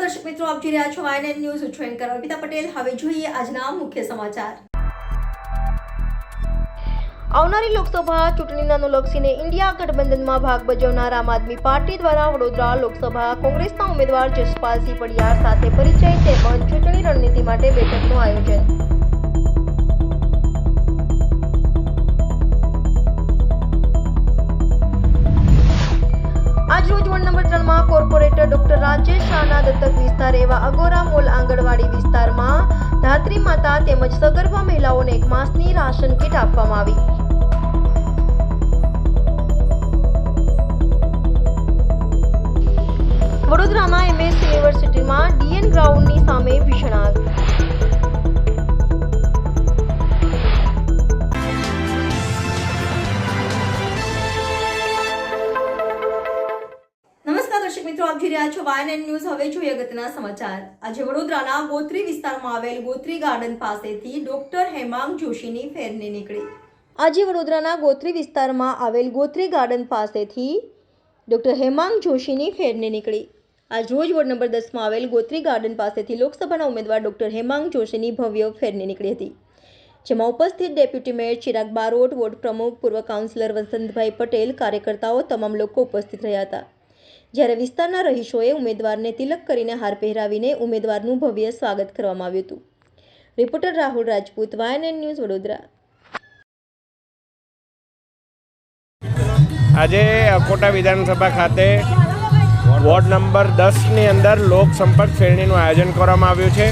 દર્શક મિત્રો, આપ જોઈ રહ્યા છો વાયનેટ ન્યૂઝ. હું છું એન્કર અર્પિતા પટેલ. હવે જોઈએ આજના મુખ્ય સમાચાર. આવનારી લોકસભા ચૂંટણીને અનુલક્ષીને ઇન્ડિયા ગઠબંધનમાં ભાગ ભજવનાર આમ આદમી પાર્ટી દ્વારા વડોદરા લોકસભા કોંગ્રેસના ઉમેદવાર જશપાલસિંહ પડિયાર સાથે પરિચય તેમજ ચૂંટણી રણનીતિ માટે બેઠકનું આયોજન. આજ રોજ વોર્ડ નંબર 3 માં કોર્પોરેટર ડોક્ટર રાજેશ શાહના દત્તક વિસ્તાર એવા અગોરા મોલ આંગણવાડી વિસ્તારમાં ધાત્રી માતા તેમજ સગર્ભા મહિલાઓને 1 માસની રાશન કીટ આપવામાં આવી. વડોદરાના MS યુનિવર્સિટીમાં DN ગ્રાઉન્ડની સામે ભીષણ આગ. દર્શક મિત્રો, આપ જોઈ રહ્યા છો વાયનેટ ન્યૂઝ. હવે જોઈએ અગત્યના સમાચાર. આજે વડોદરાના ગોત્રી વિસ્તારમાં આવેલ ગોત્રી ગાર્ડન પાસેથી ડોક્ટર હેમાંગ જોશીની ફેરની નીકળી. આજે વડોદરાના ગોત્રી વિસ્તારમાં આવેલ ગોત્રી ગાર્ડન પાસેથી ડોક્ટર હેમાંગ જોશીની ફેરની નીકળી. આજ રોજ વોર્ડ નંબર 10 માં આવેલ ગોત્રી ગાર્ડન પાસેથી લોકસભાના ઉમેદવાર ડોક્ટર હેમાંગ જોશીની ભવ્ય ફેરની નીકળી હતી, જેમાં ઉપસ્થિત deputy mayor Chirag Barot, ward પ્રમુખ, પૂર્વ કાઉન્સિલર વસંતભાઈ પટેલ, કાર્યકર્તાઓ તમામ લોકો ઉપસ્થિત રહ્યા હતા. જ્યારે વિસ્તારના રહીશોએ ઉમેદવારને તિલક કરીને હાર પહેરાવીને ઉમેદવારનું ભવ્ય સ્વાગત કરવામાં આવ્યું હતું. Reporter Rahul Rajput, Ynet news, Vadodara. આજે અકોટા વિધાનસભા ખાતે વોર્ડ નંબર 10ની અંદર લોક સંપર્ક ફેરણીનું આયોજન કરવામાં આવ્યું છે.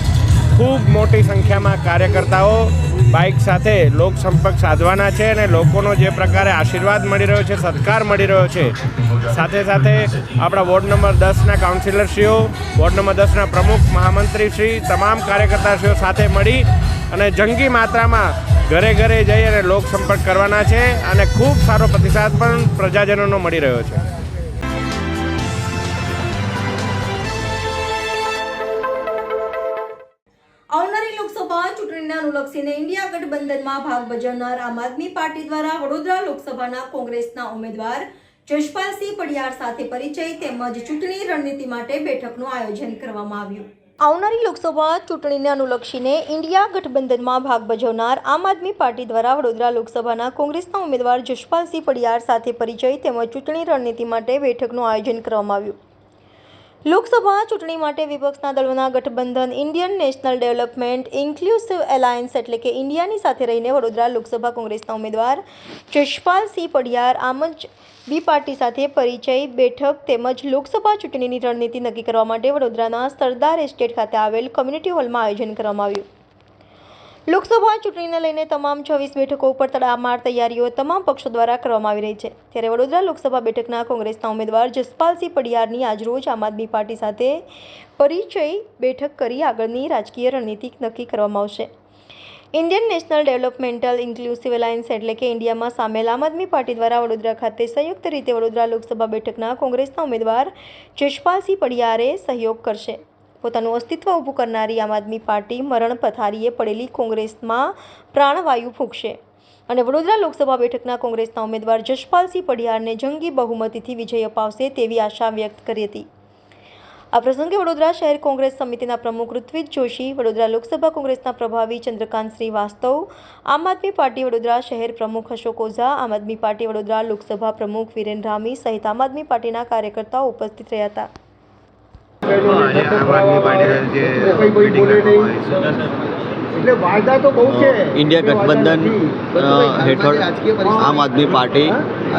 ખૂબ મોટી સંખ્યામાં કાર્યકર્તાઓ બાઇક સાથે લોક સંપર્ક સાધવાના છે અને લોકોનો જે પ્રકારે આશીર્વાદ મળી રહ્યો છે, સત્કાર મળી રહ્યો છે, સાથે સાથે આપણા વોર્ડ નંબર 10ના કાઉન્સિલરશ્રીઓ, વોર્ડ નંબર 10ના પ્રમુખ, મહામંત્રીશ્રી, તમામ કાર્યકર્તાશ્રીઓ સાથે મળી અને જંગી માત્રામાં ઘરે ઘરે જઈ અને લોક સંપર્ક કરવાના છે અને ખૂબ સારો પ્રતિસાદ પણ પ્રજાજનોનો મળી રહ્યો છે. આવનારી લોકસભા ચૂંટણીને અનુલક્ષીને ઇન્ડિયા ગઠબંધનમાં ભાગ ભજવનાર આમ આદમી પાર્ટી દ્વારા વડોદરા લોકસભાના કોંગ્રેસના ઉમેદવાર જશપાલસિંહ પડિયાર સાથે પરિચય તેમજ ચૂંટણી રણનીતિ માટે બેઠકનું આયોજન કરવામાં આવ્યું. આવનારી લોકસભા ચૂંટણીને અનુલક્ષીને ઇન્ડિયા ગઠબંધનમાં ભાગ ભજવનાર આમ આદમી પાર્ટી દ્વારા વડોદરા લોકસભાના કોંગ્રેસના ઉમેદવાર જશપાલસિંહ પડિયાર સાથે પરિચય તેમજ ચૂંટણી રણનીતિ માટે બેઠકનું આયોજન કરવામાં આવ્યું. લોકસભા ચૂંટણી માટે વિપક્ષના દળોના ગઠબંધન Indian national development inclusive alliance એટલે કે ઇન્ડિયાની સાથે રહીને વડોદરા લોકસભા કોંગ્રેસના ઉમેદવાર જશપાલસિંહ પડિયાર આમ જ બી પાર્ટી સાથે પરિચય બેઠક તેમજ લોકસભા ચૂંટણીની રણનીતિ નક્કી કરવા માટે વડોદરાના સરદાર એસ્ટેટ ખાતે આવેલ કોમ્યુનિટી હોલમાં આયોજન કરવામાં આવ્યું. લોકસભા ચૂંટણીને લઈને તમામ 26 બેઠકો ઉપર તડામાર તૈયારીઓ તમામ પક્ષો દ્વારા કરવામાં આવી રહી છે. ત્યારે વડોદરા લોકસભા બેઠકના કોંગ્રેસના ઉમેદવાર જશપાલસિંહ પડિયારની આજરોજ આમ આદમી પાર્ટી સાથે પરિચય બેઠક કરી આગળની રાજકીય રણનીતિ નક્કી કરવામાં આવશે. Indian national developmental inclusive alliance એટલે કે ઇન્ડિયામાં સામેલ આમ આદમી પાર્ટી દ્વારા વડોદરા ખાતે સંયુક્ત રીતે વડોદરા લોકસભા બેઠકના કોંગ્રેસના ઉમેદવાર જશપાલસિંહ પડિયારે સહયોગ કરશે. પોતાનું અસ્તિત્વ ઊભું કરનારી આમ આદમી પાર્ટી મરણ પથારીએ પડેલી કોંગ્રેસમાં પ્રાણવાયુ ફૂંકશે અને વડોદરા લોકસભા બેઠકના કોંગ્રેસના ઉમેદવાર જશપાલસિંહ પડિયારને જંગી બહુમતીથી વિજય અપાવશે તેવી આશા વ્યક્ત કરી હતી. આ પ્રસંગે વડોદરા શહેર કોંગ્રેસ સમિતિના પ્રમુખ ઋત્વિજ જોશી, વડોદરા લોકસભા કોંગ્રેસના પ્રભારી ચંદ્રકાંત શ્રીવાસ્તવ, આમ આદમી પાર્ટી વડોદરા શહેર પ્રમુખ અશોક ઓઝા, આમ આદમી પાર્ટી વડોદરા લોકસભા પ્રમુખ વિરેન રામી સહિત આમ આદમી પાર્ટીના કાર્યકર્તાઓ ઉપસ્થિત રહ્યા હતા. ઇન્ડિયા ગઠબંધન હેઠળ આમ આદમી પાર્ટી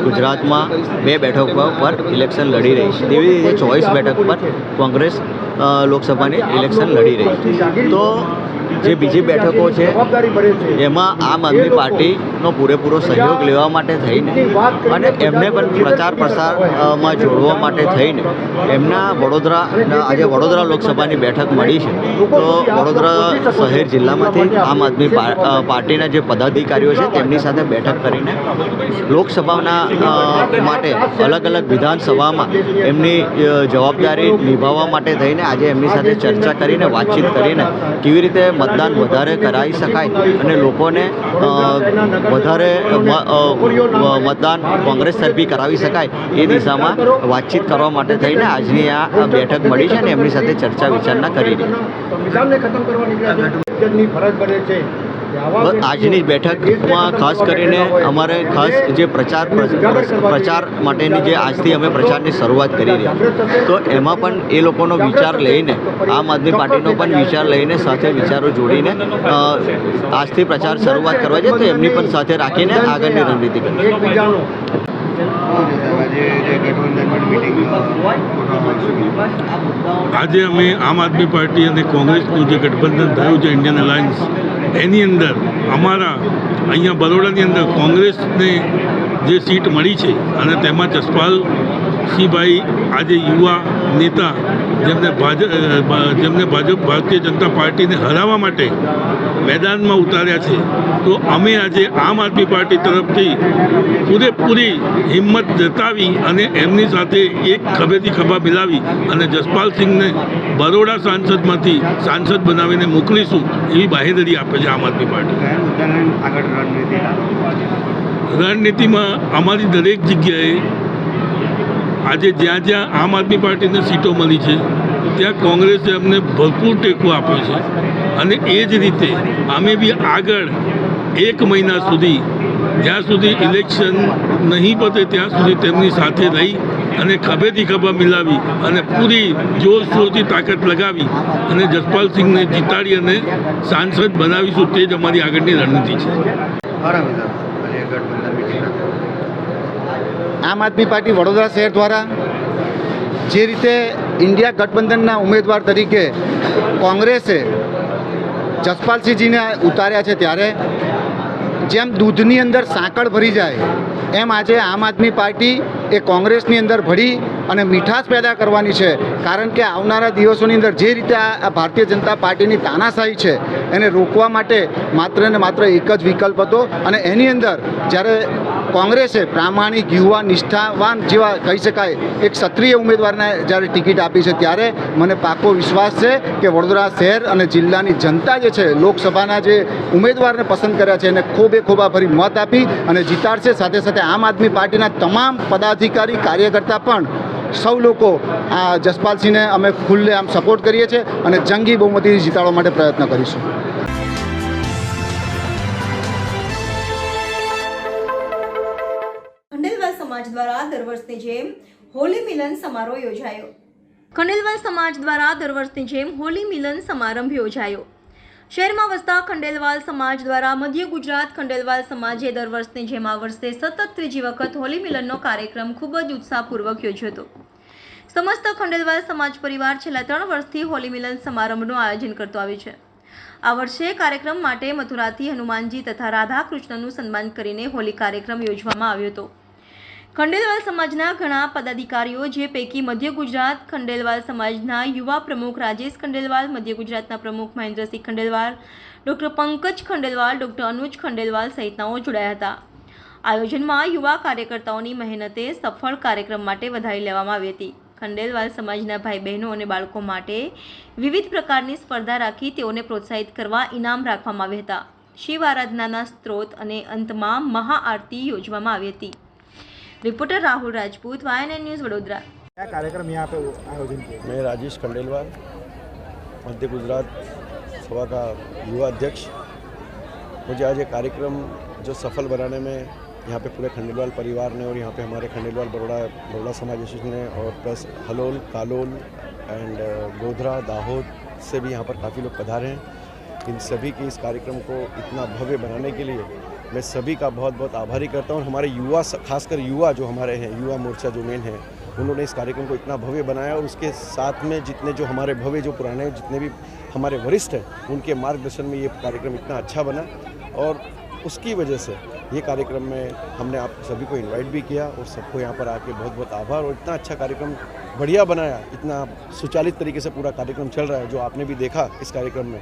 ગુજરાતમાં 2 બેઠકો પર ઇલેક્શન લડી રહી છે. તેવી રીતે 24 બેઠક પર કોંગ્રેસ લોકસભાની ઇલેક્શન લડી રહી છે. તો જે બીજી બેઠકો છે એમાં આમ આદમી પાર્ટીનો પૂરેપૂરો સહયોગ લેવા માટે થઈને અને એમને પણ પ્રચાર પ્રસારમાં જોડવા માટે થઈને એમના આજે વડોદરા લોકસભાની બેઠક મળી છે. તો વડોદરા શહેર જિલ્લામાંથી આમ આદમી પાર્ટીના જે પદાધિકારીઓ છે તેમની સાથે બેઠક કરીને લોકસભાના માટે અલગ અલગ વિધાનસભામાં એમની જવાબદારી નિભાવવા માટે થઈને આજે એમની સાથે ચર્ચા કરીને વાતચીત કરીને કેવી રીતે મતદાન વધારે કરાવી શકાય અને લોકોને વધારે મતદાન કોંગ્રેસ તરફી કરાવી શકાય એ દિશામાં વાતચીત કરવા માટે થઈને આજની આ બેઠક મળી છે અને એમની સાથે ચર્ચા વિચારણા કરી રહી છે। આજની બેઠકમાં ખાસ કરીને અમારે ખાસ જે પ્રચાર માટેની જે આજથી અમે પ્રચારની શરૂઆત કરી રહ્યા તો એમાં પણ એ લોકોનો વિચાર લઈને આમ આદમી પાર્ટીનો પણ વિચાર લઈને સાથે વિચારો જોડીને આજથી પ્રચાર શરૂઆત કરવા છે તો એમની પણ સાથે રાખીને આગળની રણનીતિ કરી। આજે અમે આમ આદમી પાર્ટી અને કોંગ્રેસનું જે ગઠબંધન થયું છે ઇન્ડિયન અલાયન્સ એની અંદર અમારા અહીંયા બરોડાની અંદર કોંગ્રેસને જે સીટ મળી છે અને તેમાં જસપાલસિંહભાઈ આજે યુવા નેતા જેમને ભાજપ ભારતીય જનતા પાર્ટીને હરાવવા માટે મેદાનમાં ઉતાર્યા છે તો અમે આજે આમ આદમી પાર્ટી તરફથી પૂરેપૂરી હિંમત જતાવી અને એમની સાથે એક ખભેથી ખભા મિલાવી અને જસપાલસિંહને બરોડા સાંસદમાંથી સાંસદ બનાવીને મોકલીશું એવી બાહેધરી આપે છે આમ આદમી પાર્ટી। રણનીતિમાં અમારી દરેક જગ્યાએ આજે જ્યાં જ્યાં આમ આદમી પાર્ટીને સીટો મળી છે ત્યાં કોંગ્રેસે અમને ભરપૂર ટેકો આપ્યો છે અને એ જ રીતે અમે બી આગળ 1 મહિના સુધી જ્યાં સુધી ઇલેક્શન નહીં પતે ત્યાં સુધી તેમની સાથે રહી અને ખભેથી ખભા મિલાવી અને પૂરી જોરશોરથી તાકાત લગાવી અને જસપાલસિંહને જીતાડી અને સાંસદ બનાવીશું તે જ અમારી આગળની રણનીતિ છે। આમ આદમી પાર્ટી વડોદરા શહેર દ્વારા જે રીતે ઇન્ડિયા ગઠબંધનના ઉમેદવાર તરીકે કોંગ્રેસે જસપાલસિંહજીને ઉતાર્યા છે ત્યારે જેમ દૂધની અંદર સાંકળ ભરી જાય એમ આજે આમ આદમી પાર્ટી એ કોંગ્રેસની અંદર ભળી અને મીઠાશ પેદા કરવાની છે। કારણ કે આવનારા દિવસોની અંદર જે રીતે આ ભારતીય જનતા પાર્ટીની તાનાશાહી છે એને રોકવા માટે માત્ર ને માત્ર એક જ વિકલ્પ હતો અને એની અંદર જ્યારે કોંગ્રેસે પ્રામાણિક યુવા નિષ્ઠાવાન જેવા કહી શકાય એક ક્ષત્રિય ઉમેદવારને જ્યારે ટિકિટ આપી છે ત્યારે મને પાકો વિશ્વાસ છે કે વડોદરા શહેર અને જિલ્લાની જનતા જે છે લોકસભાના જે ઉમેદવારને પસંદ કર્યા છે એને ખોબે ખોબા ભરી મત આપી અને જીતાડશે। સાથે સાથે આમ આદમી પાર્ટીના તમામ પદાધિકારી કાર્યકર્તા પણ સૌ લોકો આ જસપાલસિંહને અમે ખુલ્લે આમ સપોર્ટ કરીએ છીએ અને જંગી બહુમતીથી જીતાડવા માટે પ્રયત્ન કરીશું। ખંડેલવાલ સમાજ દ્વારા દર વર્ષની જેમ હોલી મિલન સમારોહ યોજાયો। ખંડેલવાલ સમાજ દ્વારા દર વર્ષની જેમ હોલી મિલન સમારંભ યોજાયો। શહેરમાં વસતા ખંડેલવાલ સમાજ દ્વારા મધ્ય ગુજરાત ખંડેલવાલ સમાજે દર વર્ષની જેમ આ વર્ષે સતત ત્રીજી વખત હોલી મિલનનો કાર્યક્રમ ખૂબ જ ઉત્સાહપૂર્વક યોજ્યો હતો। સમસ્ત ખંડેલવાલ સમાજ પરિવાર છેલ્લા 3 વર્ષથી હોલી મિલન સમારંભનું આયોજન કરતો આવ્યો છે। આ વર્ષે કાર્યક્રમ માટે મથુરાથી હનુમાનજી તથા રાધા કૃષ્ણનું સન્માન કરીને હોલી કાર્યક્રમ યોજવામાં આવ્યો હતો। ખંડેલવાલ સમાજના ઘણા પદાધિકારીઓ જે પૈકી મધ્ય ગુજરાત ખંડેલવાલ સમાજના યુવા પ્રમુખ રાજેશ ખંડેલવાલ, મધ્ય ગુજરાતના પ્રમુખ મહેન્દ્રસિંહ ખંડેલવાલ, ડૉક્ટર પંકજ ખંડેલવાલ, ડૉક્ટર અનુજ ખંડેલવાલ સહિતનાઓ જોડાયા હતા। આયોજનમાં યુવા કાર્યકર્તાઓની મહેનતે સફળ કાર્યક્રમ માટે વધારી લેવામાં આવી હતી। ખંડેલવાલ સમાજના ભાઈ બહેનો અને બાળકો માટે વિવિધ પ્રકારની સ્પર્ધા રાખી તેઓને પ્રોત્સાહિત કરવા ઇનામ રાખવામાં આવ્યા હતા। શિવ આરાધનાના સ્ત્રોત અને અંતમાં મહાઆરતી યોજવામાં આવી હતી। Reporter Rahul Rajput, YNN news Vadodara. क्या कार्यक्रम यहाँ पे आयोजन किया? मैं राजेश खंडेलवाल, मध्य गुजरात सभा का युवा अध्यक्ष। मुझे आज ये कार्यक्रम जो सफल बनाने में यहाँ पे पूरे खंडेलवाल परिवार ने और यहाँ पे हमारे खंडेलवाल बरोड़ा समाज एसोसिएशन ने और प्लस हलोल, कालोल एंड गोधरा, दाहोद से भी यहाँ पर काफ़ी लोग पधारे हैं। इन सभी के इस कार्यक्रम को इतना भव्य बनाने के लिए मैं सभी का बहुत बहुत आभारी करता हूँ। हमारे युवा, खासकर युवा जो हमारे हैं, युवा मोर्चा जो मेन है, उन्होंने इस कार्यक्रम को इतना भव्य बनाया और उसके साथ में जितने जो हमारे भव्य जो पुराने जितने भी हमारे वरिष्ठ हैं उनके मार्गदर्शन में ये कार्यक्रम इतना अच्छा बना और उसकी वजह से ये कार्यक्रम में हमने आप सभी को इनवाइट भी किया और सबको यहाँ पर आके बहुत बहुत आभार। और इतना अच्छा कार्यक्रम बढ़िया बनाया, इतना सुचालित तरीके से पूरा कार्यक्रम चल रहा है जो आपने भी देखा इस कार्यक्रम में।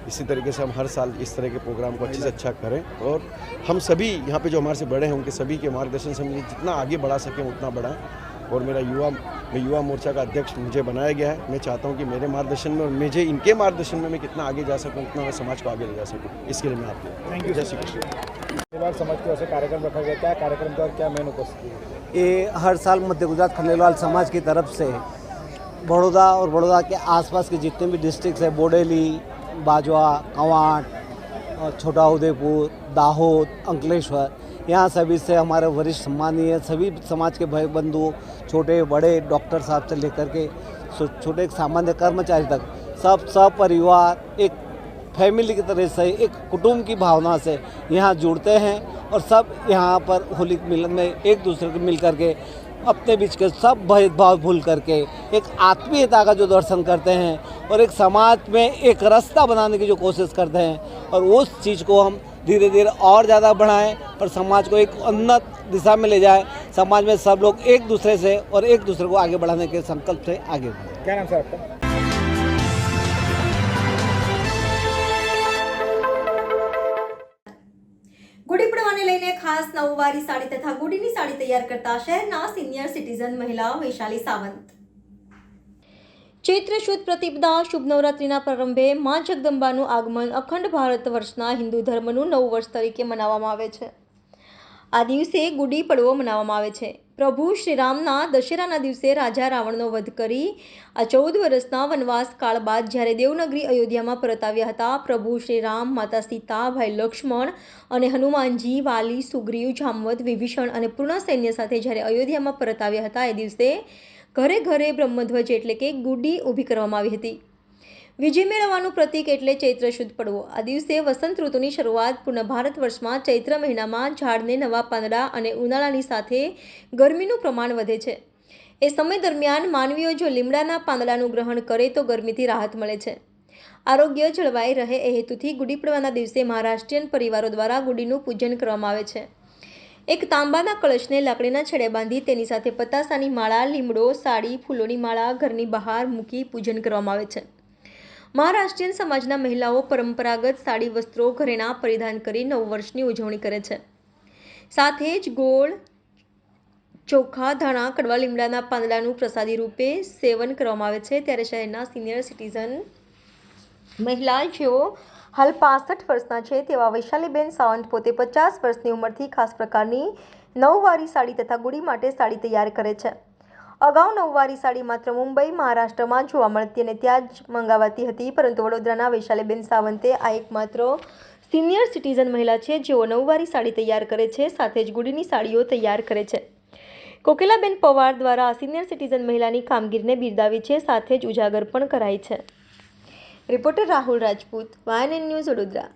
इसी तरीके से हम हर साल इस तरह के प्रोग्राम को अच्छे से अच्छा करें और हम सभी यहाँ पे जो हमारे से बड़े हैं उनके सभी के मार्गदर्शन से हम जितना आगे बढ़ा सकें उतना बढ़ाएं। और मैं युवा मोर्चा का अध्यक्ष मुझे बनाया गया है। मैं चाहता हूँ कि मेरे मार्गदर्शन में और मुझे इनके मार्गदर्शन में मैं कितना आगे जा सकूँ, उतना मैं समाज को आगे ले जा सकूँ, इसके लिए मैं आपको थैंक यू। जय श्री कृष्ण। परिवार समाज की ओर से कार्यक्रम रखा गया, क्या कार्यक्रम था और क्या मेन उपस्थिति है? ये हर साल मध्य गुजरात खंडेलवाल समाज की तरफ से बड़ौदा और बड़ौदा के आसपास के जितने भी डिस्ट्रिक्ट है, बोडेली, बाजवा, कवांट, छोटा उदेपुर, दाहोद, अंकलेश्वर, यहाँ सभी से हमारे वरिष्ठ सम्मानीय सभी समाज के भाई बंधु, छोटे बड़े, डॉक्टर साहब से लेकर के छोटे सामान्य कर्मचारी तक सब परिवार एक फैमिली की तरह से, एक कुटुंब की भावना से यहाँ जुड़ते हैं और सब यहाँ पर होली मिलन में एक दूसरे को मिल करके अपने बीच के सब भेदभाव भूल करके एक आत्मीयता का जो दर्शन करते हैं और एक समाज में एक रास्ता बनाने की जो कोशिश करते हैं और उस चीज़ को हम धीरे धीरे और ज़्यादा बढ़ाएं और समाज को एक उन्नत दिशा में ले जाएं। समाज में सब लोग एक दूसरे से और एक दूसरे को आगे बढ़ाने के संकल्प से आगे बढ़ें। क्या नाम सर आपका? ગુડી પડવાને લઈને ખાસ નવવારી સાડી તથા ગુડીની સાડી તૈયાર કરતા શહેરના સિનિયર સિટીઝન મહિલા વૈશાલી સાવંત। ચૈત્ર શુદ્ધ પ્રતિપદા શુભ નવરાત્રિના પ્રારંભે માં જગદંબાનું આગમન અખંડ ભારત વર્ષના હિન્દુ ધર્મનું નવું વર્ષ તરીકે મનાવવામાં આવે છે। આ દિવસે ગુડી પડવો મનાવવામાં આવે છે। પ્રભુ શ્રીરામના દશેરાના દિવસે રાજા રાવણનો વધ કરી આ 14 વર્ષના વનવાસ કાળ બાદ જ્યારે દેવનગરી અયોધ્યામાં પરત આવ્યા હતા, પ્રભુ શ્રીરામ, માતા સીતા, ભાઈ લક્ષ્મણ અને હનુમાનજી, વાલી, સુગ્રીવ, જામવંત, વિભીષણ અને પૂર્ણ સૈન્ય સાથે જ્યારે અયોધ્યામાં પરત આવ્યા હતા, એ દિવસે ઘરે ઘરે બ્રહ્મધ્વજ એટલે કે ગુડી ઊભી કરવામાં આવી હતી। વિજય મેળવવાનું પ્રતીક એટલે ચૈત્ર શુદ્ધ પડવો। આ દિવસે વસંત ઋતુની શરૂઆત પૂર્ણ ભારત વર્ષમાં ચૈત્ર મહિનામાં ઝાડને નવા પાંદડા અને ઉનાળાની સાથે ગરમીનું પ્રમાણ વધે છે। એ સમય દરમિયાન માનવીઓ જો લીમડાના પાંદડાનું ગ્રહણ કરે તો ગરમીથી રાહત મળે છે। આરોગ્ય જળવાઈ રહે એ હેતુથી ગુડી પડવાના દિવસે મહારાષ્ટ્રીયન પરિવારો દ્વારા ગુડીનું પૂજન કરવામાં આવે છે। એક તાંબાના કળશને લાકડીના છેડે બાંધી તેની સાથે પતાસાની માળા, લીમડો, સાડી, ફૂલોની માળા ઘરની બહાર મૂકી પૂજન કરવામાં આવે છે। મહારાષ્ટ્રીયન સમાજના મહિલાઓ પરંપરાગત સાડી વસ્ત્રો ઘરેણાં પરિધાન કરી નવ વર્ષની ઉજવણી કરે છે। સાથે જ ગોળ, ચોખા, ધાણા, કડવા લીમડાના પાંદડાનું પ્રસાદી રૂપે સેવન કરવામાં આવે છે। ત્યારે શહેરના સિનિયર સિટીઝન મહિલા જેઓ હાલ 65 વર્ષના છે તેવા વૈશાલીબેન સાવંત પોતે 50 વર્ષની ઉંમરથી ખાસ પ્રકારની નવવારી સાડી તથા ગુડી માટે સાડી તૈયાર કરે છે। અગાઉ નવવારી સાડી માત્ર મુંબઈ, મહારાષ્ટ્રમાં જોવા મળતી અને ત્યાં જ મંગાવાતી હતી, પરંતુ વડોદરાના વૈશાલીબેન સાવંતે આ એકમાત્ર સિનિયર સિટીઝન મહિલા છે જેઓ નવવારી સાડી તૈયાર કરે છે, સાથે જ ગુડીની સાડીઓ તૈયાર કરે છે। કોકિલાબેન પવાર દ્વારા આ સિનિયર સિટીઝન મહિલાની કામગીરીને બિરદાવી છે, સાથે જ ઉજાગર પણ કરાઈ છે। Reporter Rahul Rajput, YNN news, Vadodara.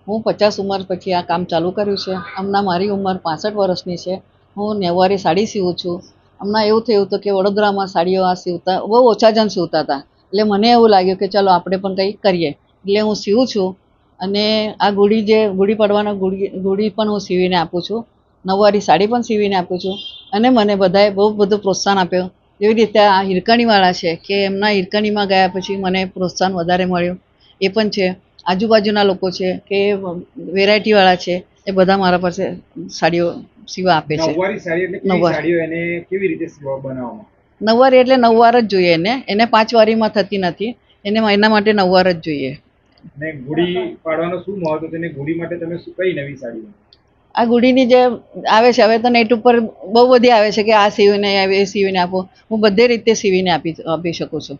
હું 50 ઉંમર પછી આ કામ ચાલુ કર્યું છે। હમણાં મારી ઉંમર 65 વર્ષની છે। હું નવવારી સાડી સીવું છું। હમણાં એવું થયું હતું કે વડોદરામાં સાડીઓ આ સીવતા બહુ ઓછા જણ સીવતા હતા, એટલે મને એવું લાગ્યું કે ચાલો આપણે પણ કંઈ કરીએ, એટલે હું સીવું છું। અને આ ગુડી જે ગુડી પડવાનો ગુડી પણ હું સીવીને આપું છું, નવવારી સાડી પણ સીવીને આપું છું અને મને બધાએ બહુ બધું પ્રોત્સાહન આપ્યું। જેવી રીતે આ હિરકણીવાળા છે કે એમના હિરકણીમાં ગયા પછી મને પ્રોત્સાહન વધારે મળ્યું, એ પણ છે। આજુબાજુના લોકો છે કે વેરાયટીવાળા છે, એ બધા મારા પાસે સાડીઓ સીવા આપે છે। નવવારી એટલે 9 વાર જ જોઈએ એને 5 વારીમાં થતી નથી, એને એના માટે 9 વાર જ જોઈએ। આ ગુડીની જે આવે છે, હવે તો નેટ ઉપર બહુ બધી આવે છે કે આ સીવીને આવે, એ સીવીને આપો, હું બધી રીતે સીવીને આપી શકું છું।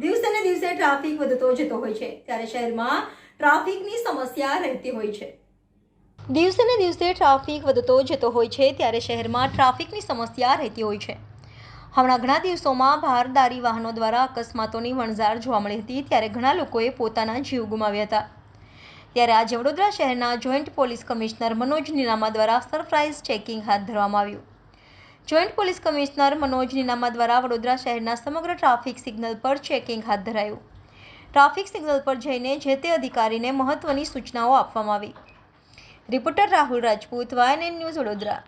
દિવસે ને દિવસે ટ્રાફિક વધતો જતો હોય છે ત્યારે શહેરમાં ટ્રાફિકની સમસ્યા રહેતી હોય છે। દિવસે ને દિવસે ટ્રાફિક વધતો જતો હોય છે ત્યારે શહેરમાં ટ્રાફિકની સમસ્યા રહેતી હોય છે। હમણાં ઘણા દિવસોમાં ભારદારી વાહનો દ્વારા અકસ્માતોની વણઝાર જોવા મળી હતી, ત્યારે ઘણા લોકોએ પોતાના જીવ ગુમાવ્યા હતા। ત્યારે આજે વડોદરા શહેરના joint police commissioner Manoj Ninama દ્વારા સરપ્રાઇઝ ચેકિંગ હાથ ધરવામાં આવ્યું। Joint police commissioner Manoj Ninama દ્વારા વડોદરા શહેરના સમગ્ર ટ્રાફિક સિગ્નલ પર ચેકિંગ હાથ ધરાયું। ટ્રાફિક સિગ્નલ પર જઈને જે તે અધિકારીને મહત્વની સૂચનાઓ આપવામાં આવી। Reporter Rahul Rajput, YNN news, Vadodara.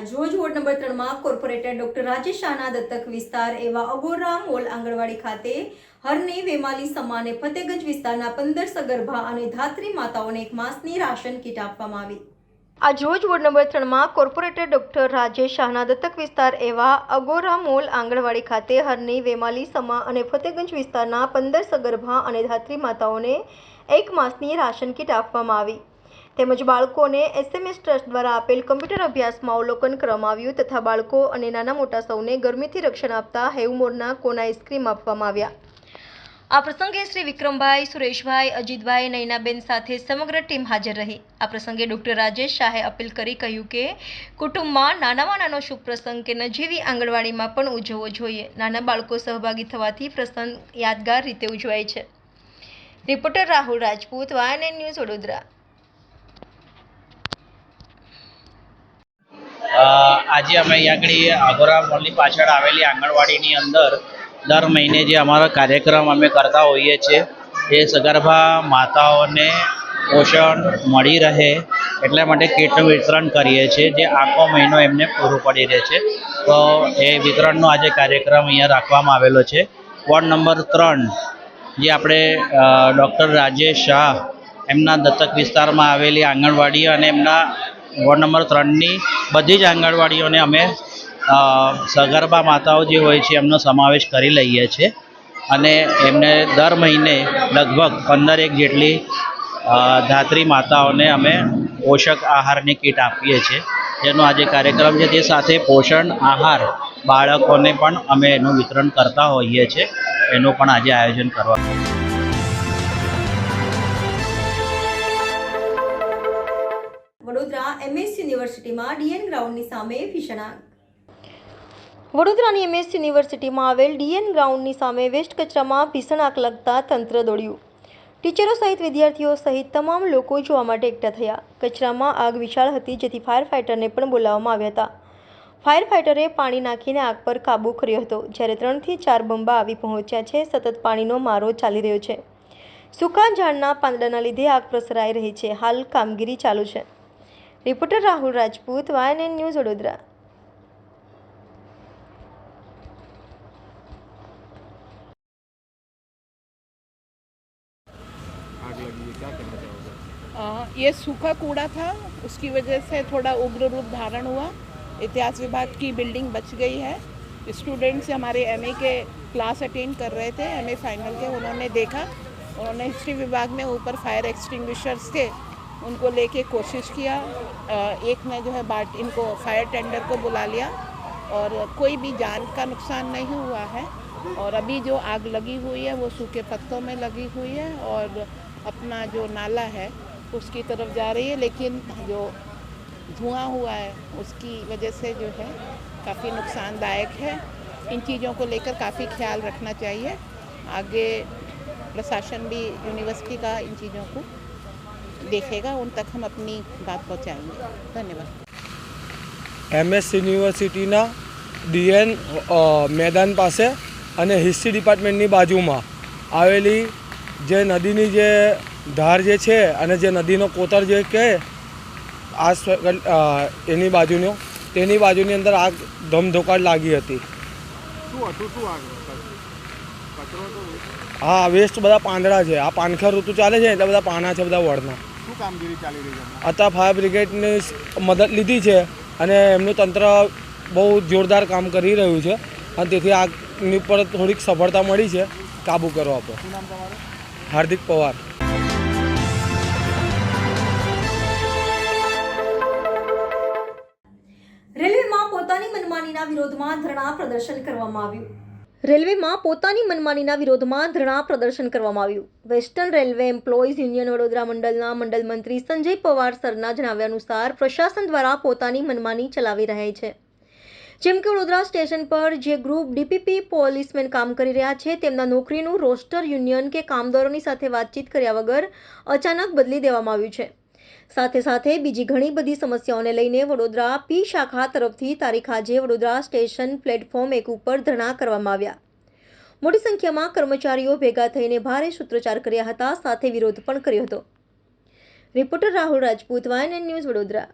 આજ રોજ વોર્ડ નંબર 3માં કોર્પોરેટર ડોક્ટર રાજેશ શાહના દત્તક વિસ્તાર એવા અગોરા મોલ આંગણવાડી ખાતે હરને વેમાલી સમાને ફતેગંજ વિસ્તારના 15 સગર્ભા અને ધાત્રી માતાઓને એક માસની રાશન કીટ આપવામાં આવી. આજ રોજ વોર્ડ નંબર 3માં કોર્પોરેટર ડોક્ટર રાજેશ શાહના દત્તક વિસ્તાર એવા અગોરા મોલ આંગણવાડી ખાતે હરની વેમાલી સમા અને ફતેગંજ વિસ્તારના 15 સગર્ભા અને ધાત્રી માતાઓને એક માસની રાશન કીટ આપવામાં આવી તેમજ બાળકોને SMS ટ્રસ્ટ દ્વારા આપેલ કમ્પ્યુટર અભ્યાસમાં અવલોકન કરવામાં આવ્યું તથા બાળકો અને નાના મોટા સૌને ગરમીથી રક્ષણ આપતા હેવમોરના કોન આઈસ્ક્રીમ આપવામાં આવ્યા. આ પ્રસંગે શ્રી વિક્રમભાઈ, સુરેશભાઈ, અજીતભાઈ, નૈનાબેન સાથે સમગ્ર ટીમ હાજર રહી. આ પ્રસંગે ડોક્ટર રાજેશ શાહે અપીલ કરી કહ્યું કે કુટુંબમાં નાનામાં નાનો શુભ પ્રસંગ કે નજીવી આંગણવાડીમાં પણ ઉજવવો જોઈએ. નાના બાળકો સહભાગી થવાથી પ્રસંગ યાદગાર રીતે ઉજવાય છે. Reporter Rahul Rajput, YNN news, Vadodara. આજે અમે અહીંયા આગળ અગોરા મોલની પાછળ આવેલી આંગણવાડીની અંદર દર મહિને જે અમારો કાર્યક્રમ અમે કરતા હોઈએ છીએ એ સગર્ભા માતાઓને પોષણ મળી રહે એટલા માટે કીટનું વિતરણ કરીએ છીએ જે આખો મહિનો એમને પૂરું પડી રહે છે. તો એ વિતરણનો આજે કાર્યક્રમ અહીંયા રાખવામાં આવેલો છે. વોર્ડ નંબર 3 જે આપણે ડૉક્ટર રાજેશ શાહ એમના દત્તક વિસ્તારમાં આવેલી આંગણવાડી અને એમના વોર્ડ નંબર 3ની બધી જ આંગણવાડીઓને અમે સગર્ભા માતાઓ જે હોય છે એમનો સમાવેશ કરી લઈએ છીએ અને એમને દર મહિને લગભગ 15 જેટલી ધાત્રી માતાઓને અમે પોષક આહારની કીટ આપીએ છીએ. જેનો આજે કાર્યક્રમ છે તે સાથે પોષણ આહાર બાળકોને પણ અમે એનું વિતરણ કરતા હોઈએ છીએ. એનું પણ આજે આયોજન કરવામાં વડોદરા MS યુનિવર્સિટીમાં DN ગ્રાઉન્ડની સામે ભીષણ આગ. વડોદરાની MS યુનિવર્સિટીમાં આવેલ DN ગ્રાઉન્ડની સામે વેસ્ટ કચરામાં ભીષણ આગ લાગતા તંત્ર દોડ્યું. ટીચરો સહિત વિદ્યાર્થીઓ સહિત તમામ લોકો જોવા માટે એકઠા થયા. કચરામાં આગ વિશાળ હતી જેથી ફાયર ફાઇટરને પણ બોલાવવામાં આવ્યા હતા. ફાયર ફાઇટરે પાણી નાખીને આગ પર કાબૂ કર્યો હતો જ્યારે 3 થી 4 બંબા આવી પહોંચ્યા છે. સતત પાણીનો મારો ચાલી રહ્યો છે. સૂકા ઝાડના પાંદડાના લીધે આગ પ્રસરાઈ રહી છે. હાલ કામગીરી ચાલુ છે. Reporter Rahul Rajput, YNN news, Vadodara. ये सूखा कूड़ा था, उसकी वजह से थोड़ा उग्र रूप धारण हुआ. इतिहास विभाग की बिल्डिंग बच गई है. स्टूडेंट्स हमारे MA के क्लास अटेंड कर रहे थे, MA फाइनल के. उन्होंने देखा, उन्होंने हिस्ट्री विभाग में ऊपर फायर एक्सटिंग्विशर्स थे, उनको लेके कोशिश किया. एक ने जो है इनको फायर टेंडर को बुला लिया और कोई भी जान का नुकसान नहीं हुआ है. और अभी जो आग लगी हुई है वो सूखे पत्तों में लगी हुई है और अपना जो नाला है उसकी तरफ जा रही है, लेकिन जो धुआं हुआ है उसकी वजह से जो है काफ़ी नुकसानदायक है. इन चीज़ों को लेकर काफ़ी ख्याल रखना चाहिए. आगे प्रशासन भी यूनिवर्सिटी का इन चीज़ों को देखेगा, उन तक हम अपनी बात पहुंचाएंगे. धन्यवाद. MS યુનિવર્સિટીના DN મેદાન પાસે અને હિસ્ટ્રી ડિપાર્ટમેન્ટની બાજુમાં આવેલી જે નદીની જે ધાર જે છે અને જે નદીનો કોતર જે કહે એની બાજુની અંદર આગ ધમધોકાટ લાગી હતી. હા, વેસ્ટ બધા પાંદડા છે. આ પાનખર ઋતુ ચાલે છે એટલે બધા પાના છે બધા વડના. શું કામગીરી ચાલી રહી છે? અત્યારે ફાયર બ્રિગેડની મદદ લીધી છે અને એમનું તંત્ર બહુ જોરદાર કામ કરી રહ્યું છે અને તેથી આગની ઉપર થોડીક સફળતા મળી છે કાબૂ કરવા પર. શું નામ તમારું? હાર્દિક પવાર. રેલવેમાં પોતાની મનમાનીના વિરોધમાં ધરણા પ્રદર્શન કરવામાં આવ્યું. રેલવેમાં પોતાની મનમાનીના વિરોધમાં ધરણા પ્રદર્શન કરવામાં આવ્યું. Western railway employees union Vadodara મંડળના મંડળ મંત્રી સંજય પવાર સરના જણાવ્યા અનુસાર પ્રશાસન દ્વારા પોતાની મનમાની ચલાવી રહ્યા છે. જેમ કે વડોદરા સ્ટેશન પર જે ગ્રુપ DPP પોલીસમેન કામ કરી રહ્યા છે તેમના નોકરીનું રોસ્ટર યુનિયન કે કામદારોની સાથે વાતચીત કર્યા વગર અચાનક બદલી દેવામાં આવ્યું છે. સાથે સાથે બીજી ઘણી બધી સમસ્યાઓને લઈને વડોદરા P શાખા તરફથી તારીખ આજે વડોદરા સ્ટેશન પ્લેટફોર્મ 1 ઉપર ધરણા કરવામાં આવ્યા. મોટી સંખ્યામાં કર્મચારીઓ ભેગા થઈને ભારે સૂત્રોચ્ચાર કર્યા હતા, સાથે વિરોધ પણ કર્યો હતો. Reporter Rahul Rajput, YNN news, Vadodara.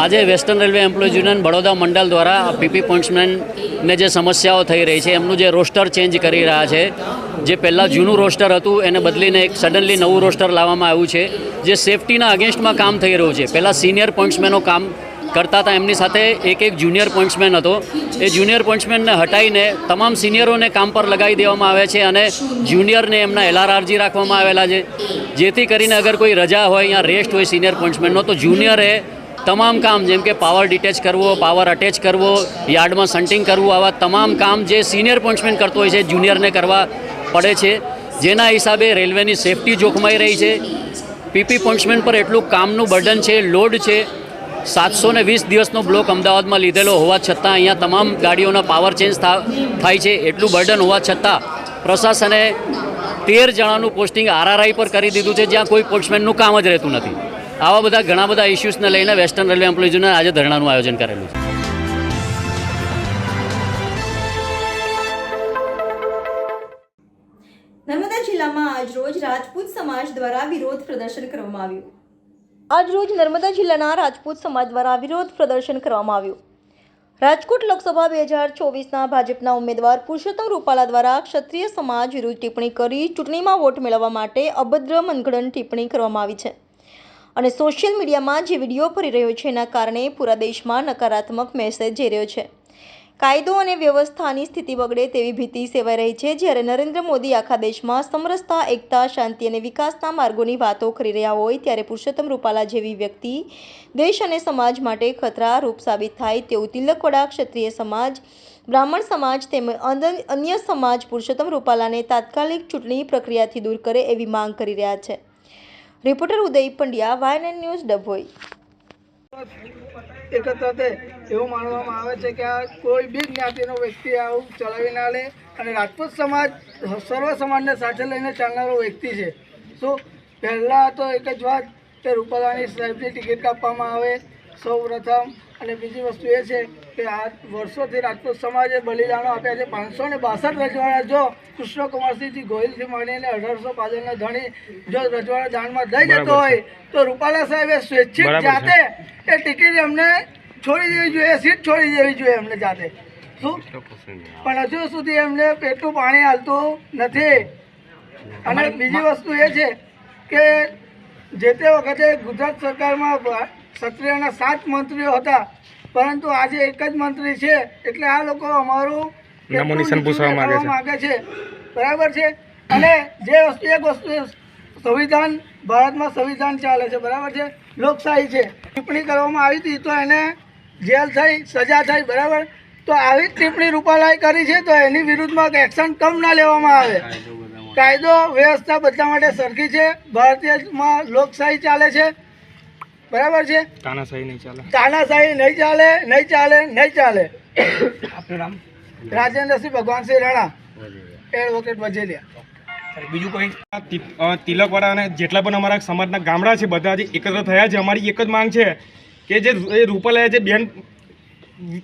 આજે western railway employees union Baroda મંડળ દ્વારા પીપી પોઇન્ટ્સમેનને જે સમસ્યાઓ થઈ રહી છે એમનું જે રોસ્ટર ચેન્જ કરી રહ્યા છે, જે પહેલાં જૂનું રોસ્ટર હતું એને બદલીને એક સડનલી નવું રોસ્ટર લાવવામાં આવ્યું છે, જે સેફટીના અગેન્સ્ટમાં કામ થઈ રહ્યું છે. પહેલાં સિનિયર પોઇન્ટ્સમેનો કામ કરતા હતા, એમની સાથે એક જુનિયર પોઇન્ટ્સમેન હતો. એ જુનિયર પોઇન્ટ્સમેનને હટાવીને તમામ સિનિયરોને કામ પર લગાવી દેવામાં આવે છે અને જુનિયરને એમના LRRG રાખવામાં આવેલા છે, જેથી કરીને અગર કોઈ રજા હોય યા રેસ્ટ હોય સિનિયર પોઇન્ટ્સમેનનો તો જુનિયરે તમામ કામ જેમ કે પાવર ડિટેચ કરવો, પાવર અટેચ કરવો, યાર્ડમાં શન્ટિંગ કરવું, આવા તમામ કામ જે સિનિયર પોઇન્ટ્સમેન કરતો હોય છે જુનિયરને કરવા પડે છે, જેના હિસાબે રેલવેની સેફટી જોખમાઈ રહી છે. પીપી પોઇન્ટ્સમેન પર એટલું કામનું બર્ડન છે, લોડ છે. 720 દિવસનો બ્લોક અમદાવાદમાં લીધેલો હોવા છતાં અહીંયા તમામ ગાડીઓના પાવર ચેન્જ થાય છે. એટલું બર્ડન હોવા છતાં પ્રશાસને 13 જણાનું પોસ્ટિંગ RRI પર કરી દીધું છે, જ્યાં કોઈ પોસ્ટમેનનું કામ જ રહેતું નથી. આવા બધા ઘણા બધા ઇસ્યુઝને લઈને વેસ્ટર્ન રેલવે એમ્પ્લોઈઝ યુનિયને આજે ધરણાનું આયોજન કરેલું છે. નર્મદા જિલ્લામાં આજરોજ રાજપૂત સમાજ દ્વારા વિરોધ પ્રદર્શન કરવામાં આવ્યું. આજરોજ નર્મદા જિલ્લાના રાજપૂત સમાજ દ્વારા વિરોધ પ્રદર્શન કરવામાં આવ્યું. રાજકોટ લોકસભા 2024ના ભાજપના ઉમેદવાર પુરુષોત્તમ રૂપાલા દ્વારા ક્ષત્રિય સમાજ વિરુદ્ધ ટિપ્પણી કરી ચૂંટણીમાં વોટ મેળવવા માટે અભદ્ર મનગઢંત ટિપ્પણી કરવામાં આવી છે અને સોશિયલ મીડિયામાં જે વિડીયો ફરી રહ્યો છે એના કારણે પૂરા દેશમાં નકારાત્મક મેસેજ જઈ રહ્યો છે. કાયદો અને વ્યવસ્થાની સ્થિતિ બગડે તેવી ભીતિ સેવાઈ રહી છે. જ્યારે નરેન્દ્ર મોદી આખા દેશમાં સમરસતા, એકતા, શાંતિ અને વિકાસના માર્ગોની વાતો કરી રહ્યા હોય ત્યારે પુરુષોત્તમ રૂપાલા જેવી વ્યક્તિ દેશ અને સમાજ માટે ખતરારૂપ સાબિત થાય તેવું તિલકવાડા ક્ષત્રિય સમાજ, બ્રાહ્મણ સમાજ તેમજ અન્ય સમાજ પુરુષોત્તમ રૂપાલાને તાત્કાલિક ચૂંટણી પ્રક્રિયાથી દૂર કરે એવી માંગ કરી રહ્યા છે. રિપોર્ટર ઉદય પંડ્યા, YNN ન્યૂઝ, ડભોઈ. એકત્ર થે એવું માનવામાં આવે છે કે આ કોઈ બી જ્ઞાતિનો વ્યક્તિ આવું ચલાવી ના લે અને રાજપૂત સમાજ સર્વ સમાજને સાથે લઈને ચાલનારો વ્યક્તિ છે. શું પહેલાં તો એક જ વાત કે રૂપાલાની સાહેબની ટિકિટ કાપવામાં આવે સૌ પ્રથમ, અને બીજી વસ્તુ એ છે કે આ વર્ષોથી રાજપૂત સમાજે બલિદાનો આપ્યા છે. 562 રજવાડા જો કૃષ્ણકુમારસિંહજી ગોહિલથી માંડીને 1800 પાદરના ધણી જો રજવાડા દાનમાં દઈ જતો હોય તો રૂપાલા સાહેબે સ્વૈચ્છિક જાતે એ ટિકિટ એમને છોડી દેવી જોઈએ, સીટ છોડી દેવી જોઈએ એમને જાતે. શું પણ હજુ સુધી એમને પેટનું પાણી હાલતું નથી. અને બીજી વસ્તુ એ છે કે જે તે વખતે ગુજરાત સરકારમાં ક્ષત્રિયના 7 મંત્રીઓ હતા, પરંતુ આજે એક જ મંત્રી છે. એટલે આ લોકો અમારું માગે છે, બરાબર છે. અને જે વસ્તુ એક વસ્તુ સંવિધાન, ભારતમાં સંવિધાન ચાલે છે, બરાબર છે, લોકશાહી છે. ટિપ્પણી કરવામાં આવી હતી તો એને જેલ થઈ, સજા થઈ, બરાબર. તો આવી જ ટિપ્પણી રૂપાલાએ કરી છે તો એની વિરુદ્ધમાં એક્શન કમ ના લેવામાં આવે. કાયદો વ્યવસ્થા બધા માટે સરખી છે. ભારતીયમાં લોકશાહી ચાલે છે, બરાબર છે. તાનાશાહી નહીં ચાલે, તાનાશાહી નહીં ચાલે, નહીં ચાલે, નહીં ચાલે. આપનું નામ? રાજેન્દ્રસિંહ ભગવાનસિંહ રાણા, એડવોકેટ વજેલિયા. બીજું કોઈ તિલકવાડા અને જેટલા પણ અમારા સમાજના ગામડા છે બધા જે એકત્ર થયા છે, અમારી એક જ માંગ છે કે જે રૂપાલાએ જે બેન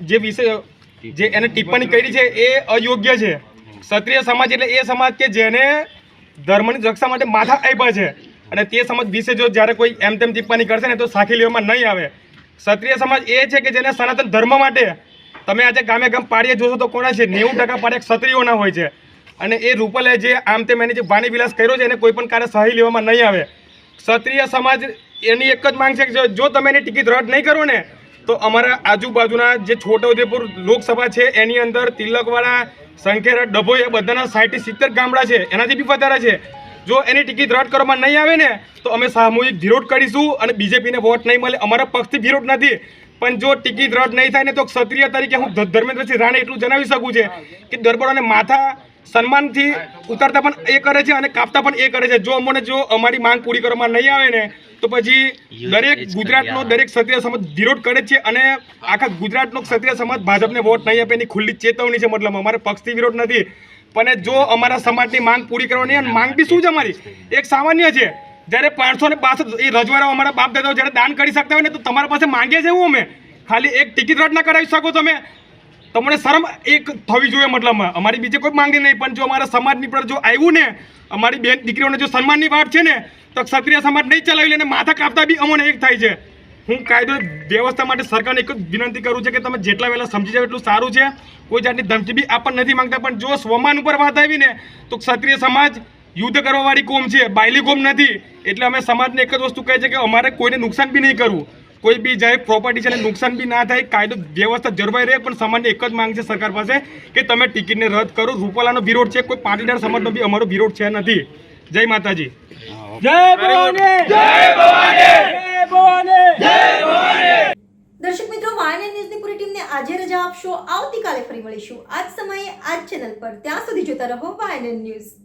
જે વિશે જે એને ટિપ્પણી કરી છે એ અયોગ્ય છે. ક્ષત્રિય સમાજ એટલે એ સમાજ કે જેને ધર્મની રક્ષા માટે માથા આપ્યા છે અને તે સમાજ વિશે જો જ્યારે કોઈ એમ તેમ ટિપ્પણી કરશે ને તો સાખી લેવામાં નહીં આવે. ક્ષત્રિય સમાજ એ છે કે જેને સનાતન ધર્મ માટે તમે આજે ગામે ગામ પાડીએ જોશો તો કોના છે 90% પાડે ક્ષત્રિયોના હોય છે. અને એ રૂપાલાએ જે આમ તેમ એની જે વાણી વિલાસ કર્યો છે એને કોઈ પણ કાર્ય સહી લેવામાં નહીં આવે. ક્ષત્રિય સમાજ એની એક જ માંગ છે કે જો તમે એની ટિકિટ રદ નહીં કરો ને તો અમારા આજુબાજુના જે છોટાઉદેપુર લોકસભા છે એની અંદર તિલકવાડા, સંખેડા, ડભોઈ એ બધાના 60-70 ગામડા છે, એનાથી બી વધારે છે. જો એની ટિકિટ રદ કરવામાં નહીં આવે ને તો અમે સામૂહિક વિરોધ કરીશું અને બીજેપીને વોટ નહીં મળે. અમારા પક્ષથી વિરોધ નથી, પણ જો ટિકિટ રદ નહીં થાય ને તો ક્ષત્રિય તરીકે હું ધર્મેન્દ્રસિંહ રાણે એટલું જણાવી શકું છે કે દરબારોને માથા સન્માનથી ઉતારતા પણ એ કરે છે અને કાપતા પણ એ કરે છે. જો અમને જો અમારી માંગ પૂરી કરવામાં નહીં આવે ને તો પછી દરેક ગુજરાતનો દરેક ક્ષત્રિય સમાજ વિરોધ કરે છે અને આખા ગુજરાતનો ક્ષત્રિય સમાજ ભાજપને વોટ નહીં આપે એની ખુલ્લી ચેતવણી છે. મતલબ અમારે પક્ષથી વિરોધ નથી, પણ જો અમારા સમાજની માંગ પૂરી કરવાની અને માંગ બી શું છે અમારી એક સામાન્ય છે. જ્યારે 562 એ રજવાડાઓ અમારા બાપ દાદાઓ જ્યારે દાન કરી શકતા હોય ને તો તમારા પાસે માંગે છે હું અમે ખાલી એક ટિકિટ રદ ના કરાવી શકો તમે? તમને શરમ એક થવી જોઈએ. મતલબમાં અમારી બીજે કોઈ માંગણી નહીં, પણ જો અમારા સમાજની પર જો આવ્યું ને અમારી બેન દીકરીઓને જો સન્માનની વાત છે ને તો ક્ષત્રિય સમાજ નહીં ચલાવી લે અને માથા કાપતા બી અમોને એક થાય છે. હું કાયદો વ્યવસ્થા માટે સરકારને એક જ વિનંતી કરું છું કે તમે જેટલા વહેલા સમજી જાવ એટલું સારું છે. કોઈ જાતની ધમકી બી આપણને નથી માંગતા, પણ જો સ્વમાન ઉપર વાત આવી ને તો ક્ષત્રિય સમાજ યુદ્ધ કરવાવાળી કોમ છે, બાયલી કોમ નથી. એટલે અમે સમાજને એક જ વસ્તુ કહે છે કે અમારે કોઈને નુકસાન બી નહીં કરવું, કોઈ બી જાય પ્રોપર્ટી છે નુકસાન બી ના થાય, કાયદો વ્યવસ્થા જળવાઈ રહે. પણ સમાજને એક જ માંગ છે સરકાર પાસે કે તમે ટિકિટને રદ કરો. રૂપાલાનો વિરોધ છે, કોઈ પાટીદાર સમાજનો બી અમારો વિરોધ છે નથી. જય માતાજી. જય ભવાની, જય ભવાની, જય ભવાની, જય ભવાની. દર્શક મિત્રો, વાયન ન્યૂઝની પૂરી ટીમને આજે રજા આપશો. આવતીકાલે ફરી મળીશું આ જ સમયે આ જ ચેનલ પર. ત્યાં સુધી જોતા રહો વાયન ન્યૂઝ.